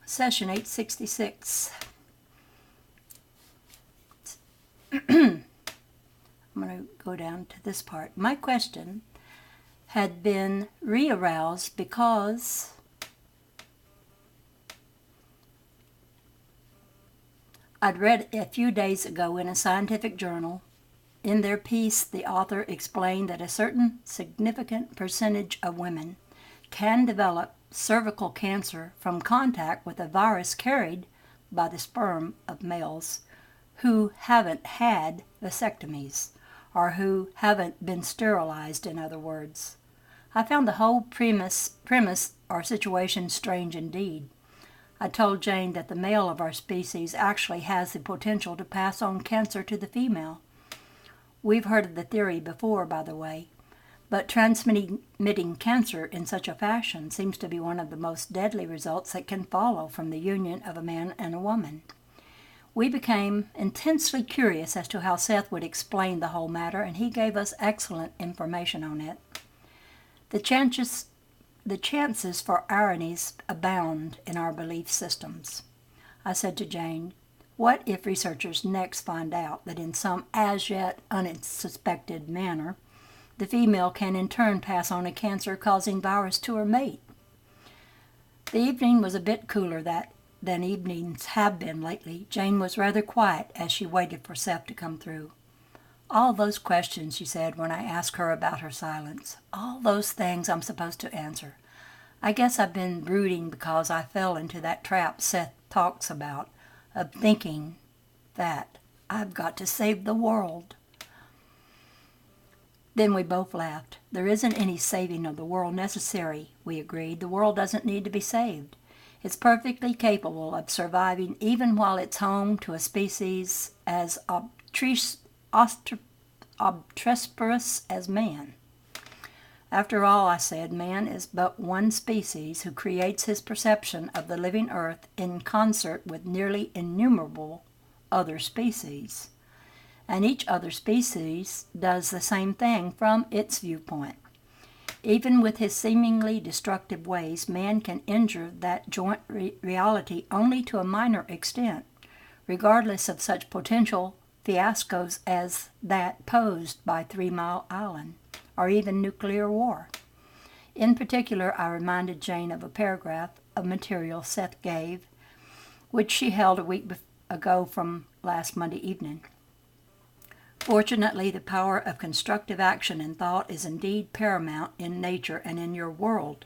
Session 866. I'm going to go down to this part. My question had been re-aroused because I'd read a few days ago in a scientific journal. In their piece, the author explained that a certain significant percentage of women can develop cervical cancer from contact with a virus carried by the sperm of males who haven't had vasectomies, or who haven't been sterilized, in other words. I found the whole premise or situation strange indeed. I told Jane that the male of our species actually has the potential to pass on cancer to the female. We've heard of the theory before, by the way, but transmitting cancer in such a fashion seems to be one of the most deadly results that can follow from the union of a man and a woman. We became intensely curious as to how Seth would explain the whole matter, and he gave us excellent information on it. The chances for ironies abound in our belief systems. I said to Jane, what if researchers next find out that in some as yet unsuspected manner, the female can in turn pass on a cancer-causing virus to her mate? The evening was a bit cooler than evenings have been lately. Jane was rather quiet as she waited for Seth to come through. All those questions, she said when I asked her about her silence. All those things I'm supposed to answer. I guess I've been brooding because I fell into that trap Seth talks about, of thinking that I've got to save the world. Then we both laughed. There isn't any saving of the world necessary, we agreed. The world doesn't need to be saved. It's perfectly capable of surviving even while it's home to a species as obstreperous as man. After all, I said, man is but one species who creates his perception of the living earth in concert with nearly innumerable other species. And each other species does the same thing from its viewpoint. Even with his seemingly destructive ways, man can injure that joint reality only to a minor extent, regardless of such potential fiascos as that posed by 3 Mile Island, or even nuclear war. In particular, I reminded Jane of a paragraph of material Seth gave, which she held a week ago from last Monday evening. Fortunately, the power of constructive action and thought is indeed paramount in nature and in your world.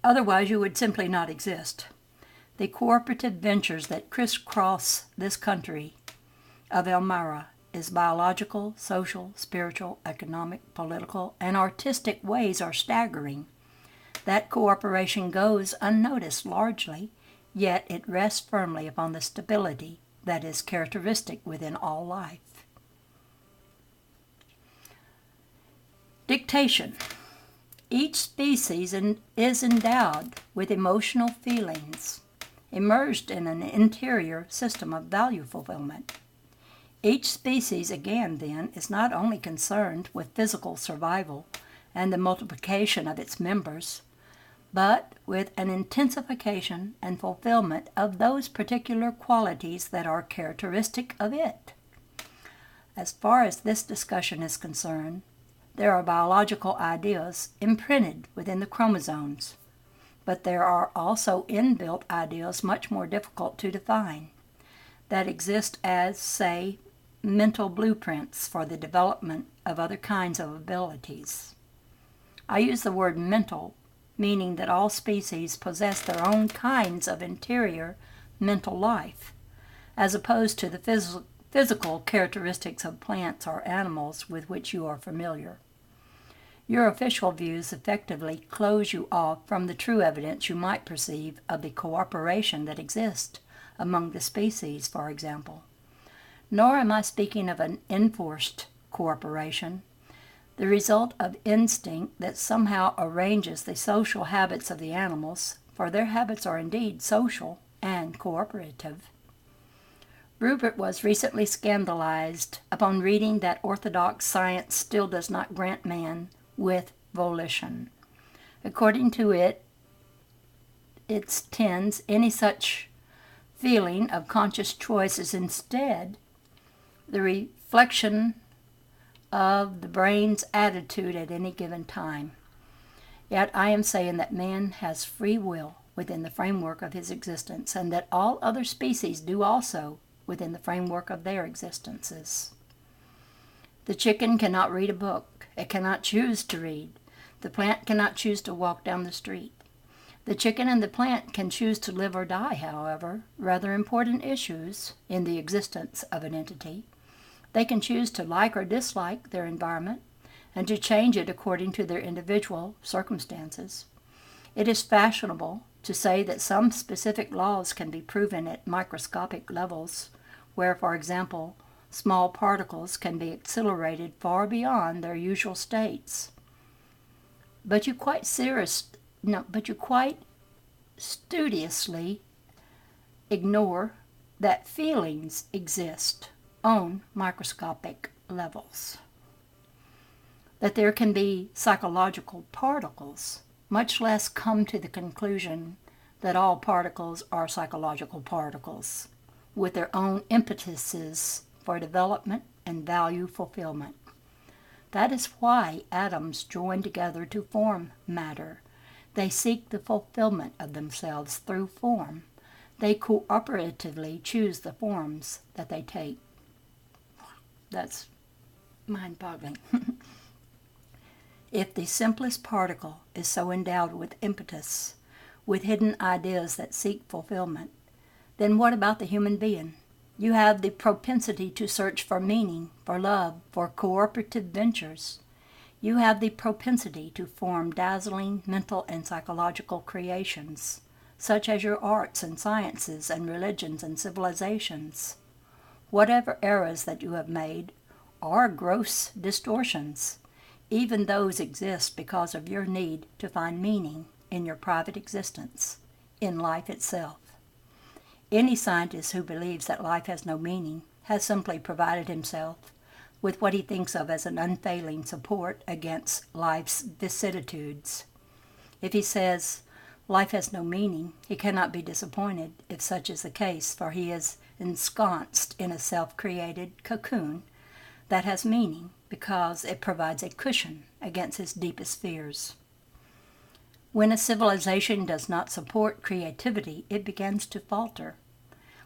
Otherwise, you would simply not exist. The cooperative ventures that crisscross this country of Elmira is biological, social, spiritual, economic, political, and artistic ways are staggering. That cooperation goes unnoticed largely, yet it rests firmly upon the stability that is characteristic within all life. Dictation. Each species is endowed with emotional feelings, immersed in an interior system of value fulfillment. Each species, again, then, is not only concerned with physical survival and the multiplication of its members, but with an intensification and fulfillment of those particular qualities that are characteristic of it. As far as this discussion is concerned, there are biological ideas imprinted within the chromosomes, but there are also inbuilt ideas much more difficult to define, that exist as, say, mental blueprints for the development of other kinds of abilities. I use the word mental, meaning that all species possess their own kinds of interior mental life, as opposed to the physical characteristics of plants or animals with which you are familiar. Your official views effectively close you off from the true evidence you might perceive of the cooperation that exists among the species, for example. Nor am I speaking of an enforced cooperation, the result of instinct that somehow arranges the social habits of the animals, for their habits are indeed social and cooperative. Rupert was recently scandalized upon reading that orthodox science still does not grant man with volition. According to it, its tends, any such feeling of conscious choice is instead the reflection of the brain's attitude at any given time. Yet I am saying that man has free will within the framework of his existence, and that all other species do also within the framework of their existences. The chicken cannot read a book. It cannot choose to read. The plant cannot choose to walk down the street. The chicken and the plant can choose to live or die, however, rather important issues in the existence of an entity. They can choose to like or dislike their environment and to change it according to their individual circumstances. It is fashionable to say that some specific laws can be proven at microscopic levels, where, for example, small particles can be accelerated far beyond their usual states. But you quite studiously ignore that feelings exist on microscopic levels. That there can be psychological particles, much less come to the conclusion that all particles are psychological particles, with their own impetuses for development and value fulfillment. That is why atoms join together to form matter. They seek the fulfillment of themselves through form. They cooperatively choose the forms that they take. That's mind-boggling. If the simplest particle is so endowed with impetus, with hidden ideas that seek fulfillment, then what about the human being? You have the propensity to search for meaning, for love, for cooperative ventures. You have the propensity to form dazzling mental and psychological creations, such as your arts and sciences and religions and civilizations. Whatever errors that you have made are gross distortions. Even those exist because of your need to find meaning in your private existence, in life itself. Any scientist who believes that life has no meaning has simply provided himself with what he thinks of as an unfailing support against life's vicissitudes. If he says life has no meaning, he cannot be disappointed if such is the case, for he is ensconced in a self-created cocoon that has meaning because it provides a cushion against his deepest fears. When a civilization does not support creativity, it begins to falter.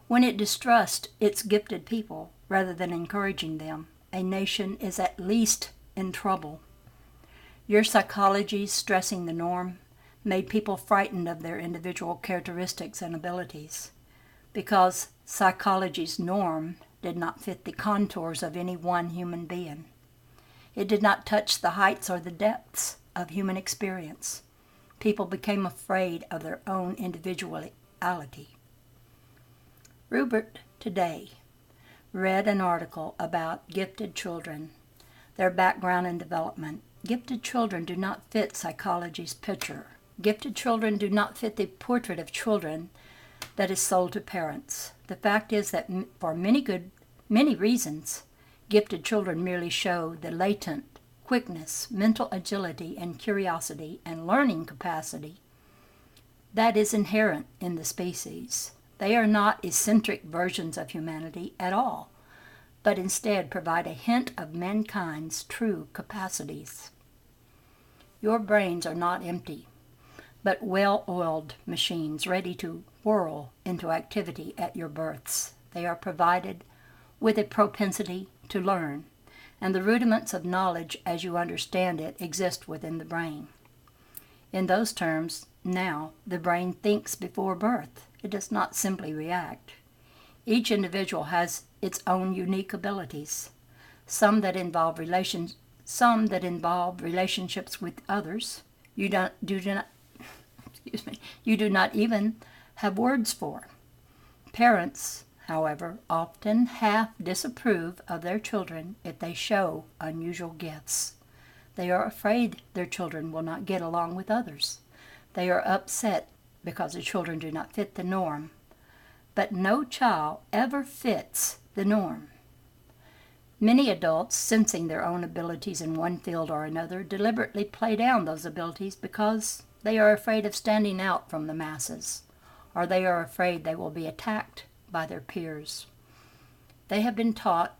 When it distrusts its gifted people rather than encouraging them, a nation is at least in trouble. Your psychology's stressing the norm made people frightened of their individual characteristics and abilities, because psychology's norm did not fit the contours of any one human being. It did not touch the heights or the depths of human experience. People became afraid of their own individuality. Rupert today read an article about gifted children, their background and development. Gifted children do not fit psychology's picture. Gifted children do not fit the portrait of children that is sold to parents. The fact is that for many reasons, gifted children merely show the latent quickness, mental agility, and curiosity and learning capacity that is inherent in the species. They are not eccentric versions of humanity at all, but instead provide a hint of mankind's true capacities. Your brains are not empty, but well-oiled machines ready to whirl into activity at your births. They are provided with a propensity to learn, and the rudiments of knowledge as you understand it exist within the brain. In those terms, now, the brain thinks before birth. It does not simply react. Each individual has its own unique abilities, some that involve relationships with others you do not even have words for. Parents, however, often half disapprove of their children if they show unusual gifts. They are afraid their children will not get along with others. They are upset because the children do not fit the norm. But no child ever fits the norm. Many adults, sensing their own abilities in one field or another, deliberately play down those abilities because They are afraid of standing out from the masses, or they are afraid they will be attacked by their peers. They have been taught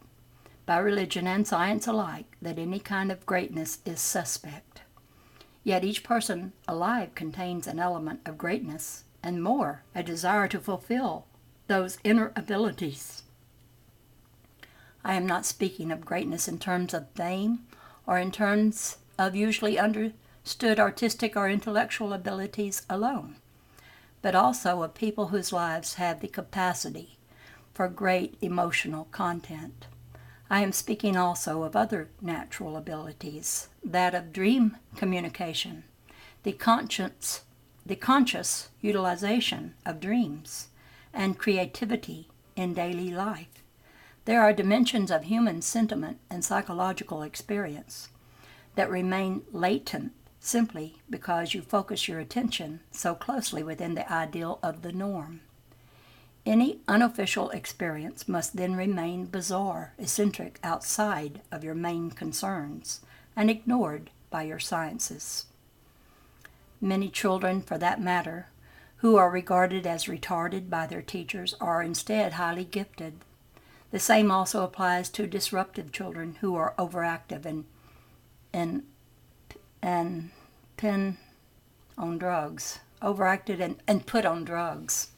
by religion and science alike that any kind of greatness is suspect. Yet each person alive contains an element of greatness, and more, a desire to fulfill those inner abilities. I am not speaking of greatness in terms of fame or in terms of usually understood artistic or intellectual abilities alone, but also of people whose lives have the capacity for great emotional content. I am speaking also of other natural abilities, that of dream communication, the conscious utilization of dreams, and creativity in daily life. There are dimensions of human sentiment and psychological experience that remain latent simply because you focus your attention so closely within the ideal of the norm. Any unofficial experience must then remain bizarre, eccentric, outside of your main concerns, and ignored by your sciences. Many children, for that matter, who are regarded as retarded by their teachers are instead highly gifted. The same also applies to disruptive children who are overactive and pin on drugs, overacted and put on drugs.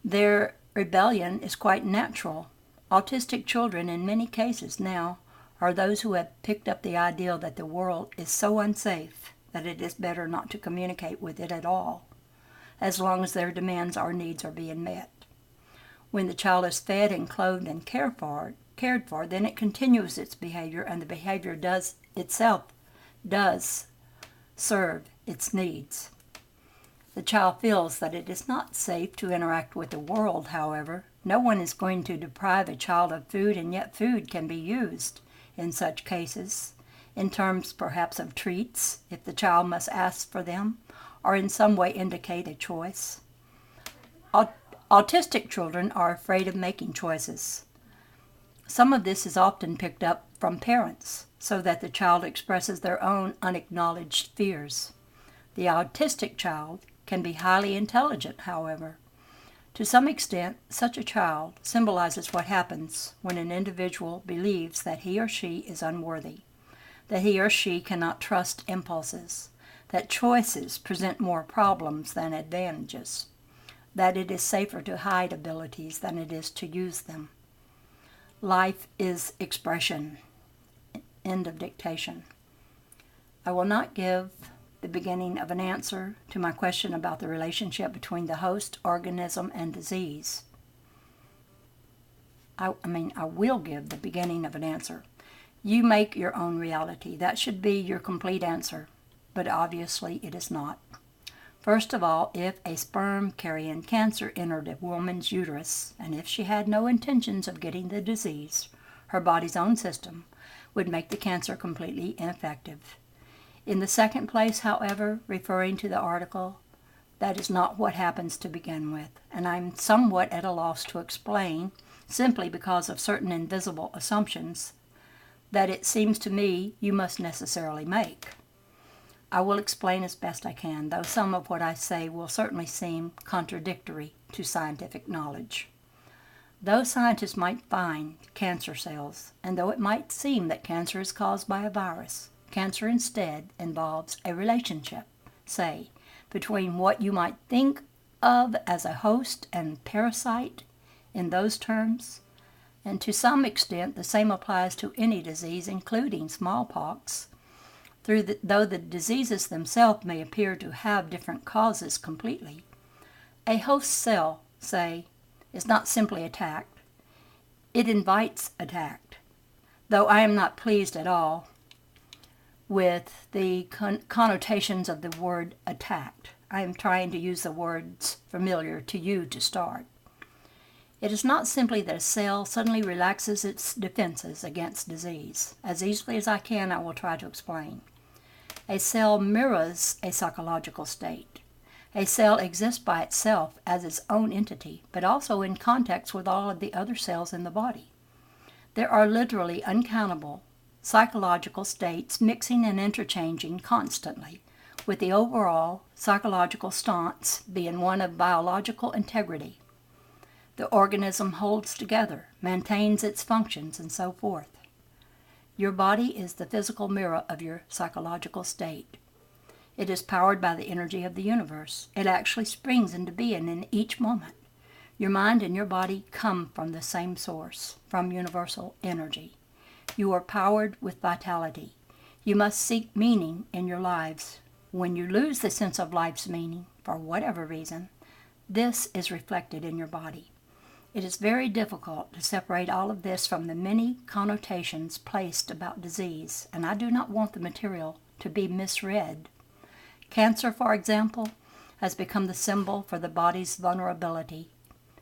Their rebellion is quite natural. Autistic children, in many cases now, are those who have picked up the ideal that the world is so unsafe that it is better not to communicate with it at all, as long as their demands or needs are being met. When the child is fed and clothed and cared for, then it continues its behavior, and the behavior does serve its needs. The child feels that it is not safe to interact with the world, however. No one is going to deprive a child of food, and yet food can be used in such cases, in terms perhaps of treats, if the child must ask for them, or in some way indicate a choice. Autistic children are afraid of making choices. Some of this is often picked up from parents, so that the child expresses their own unacknowledged fears. The autistic child can be highly intelligent, however. To some extent, such a child symbolizes what happens when an individual believes that he or she is unworthy, that he or she cannot trust impulses, that choices present more problems than advantages, that it is safer to hide abilities than it is to use them. Life is expression. End of dictation. I will not give the beginning of an answer to my question about the relationship between the host, organism, and disease. I will give the beginning of an answer. You make your own reality. That should be your complete answer, but obviously it is not. First of all, if a sperm carrying cancer entered a woman's uterus, and if she had no intentions of getting the disease, her body's own system would make the cancer completely ineffective. In the second place, however, referring to the article, that is not what happens to begin with, and I'm somewhat at a loss to explain, simply because of certain invisible assumptions that it seems to me you must necessarily make. I will explain as best I can, though some of what I say will certainly seem contradictory to scientific knowledge. Though scientists might find cancer cells, and though it might seem that cancer is caused by a virus, cancer instead involves a relationship, say, between what you might think of as a host and parasite in those terms, and to some extent the same applies to any disease, including smallpox, though the diseases themselves may appear to have different causes completely. A host cell, say, is not simply attacked. It invites attack, though I am not pleased at all with the connotations of the word attacked. I am trying to use the words familiar to you to start. It is not simply that a cell suddenly relaxes its defenses against disease. As easily as I can, I will try to explain. A cell mirrors a psychological state. A cell exists by itself as its own entity, but also in context with all of the other cells in the body. There are literally uncountable psychological states mixing and interchanging constantly with the overall psychological stance being one of biological integrity. The organism holds together, maintains its functions, and so forth. Your body is the physical mirror of your psychological state. It is powered by the energy of the universe. It actually springs into being in each moment. Your mind and your body come from the same source, from universal energy. You are powered with vitality. You must seek meaning in your lives. When you lose the sense of life's meaning, for whatever reason, this is reflected in your body. It is very difficult to separate all of this from the many connotations placed about disease, and I do not want the material to be misread. Cancer, for example, has become the symbol for the body's vulnerability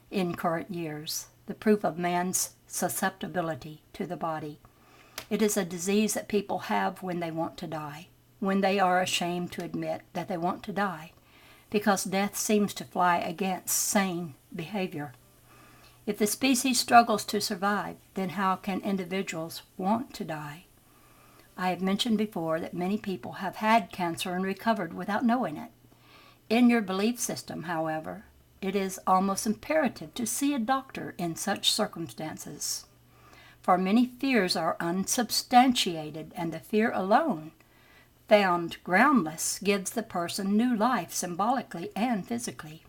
in current years, the proof of man's susceptibility to the body. It is a disease that people have when they want to die, when they are ashamed to admit that they want to die, because death seems to fly against sane behavior. If the species struggles to survive, then how can individuals want to die? I have mentioned before that many people have had cancer and recovered without knowing it. In your belief system, however, it is almost imperative to see a doctor in such circumstances. For many fears are unsubstantiated, and the fear alone, found groundless, gives the person new life symbolically and physically.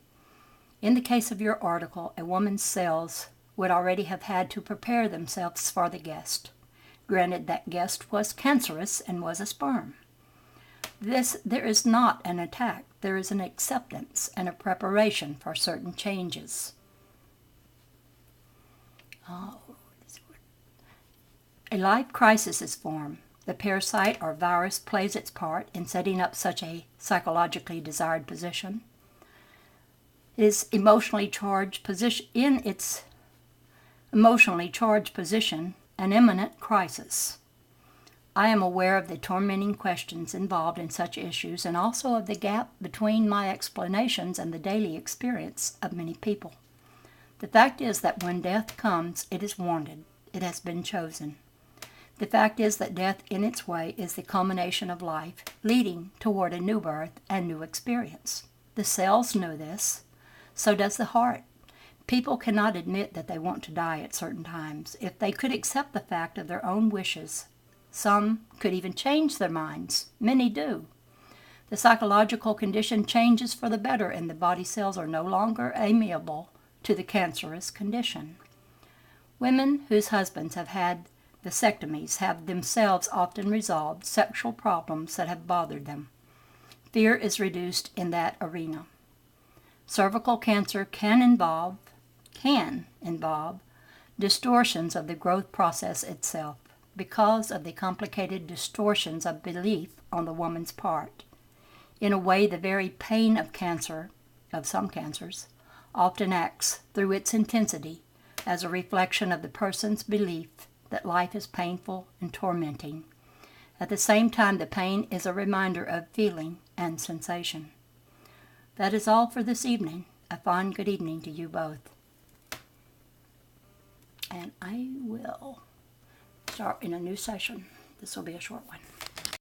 In the case of your article, a woman's cells would already have had to prepare themselves for the guest. Granted, that guest was cancerous and was a sperm. There is not an attack. There is an acceptance and a preparation for certain changes. A life crisis is formed. The parasite or virus plays its part in setting up such a psychologically desired position. In its emotionally charged position, an imminent crisis. I am aware of the tormenting questions involved in such issues, and also of the gap between my explanations and the daily experience of many people. The fact is that when death comes, it is wanted. It has been chosen. The fact is that death in its way is the culmination of life, leading toward a new birth and new experience. The cells know this. So does the heart. People cannot admit that they want to die at certain times. If they could accept the fact of their own wishes, some could even change their minds. Many do. The psychological condition changes for the better, and the body cells are no longer amenable to the cancerous condition. Women whose husbands have had vasectomies have themselves often resolved sexual problems that have bothered them. Fear is reduced in that arena. Cervical cancer can involve distortions of the growth process itself because of the complicated distortions of belief on the woman's part. In a way, the very pain of cancer, of some cancers, often acts through its intensity as a reflection of the person's belief that life is painful and tormenting. At the same time, the pain is a reminder of feeling and sensation. That is all for this evening. A fine good evening to you both. And I will start in a new session. This will be a short one.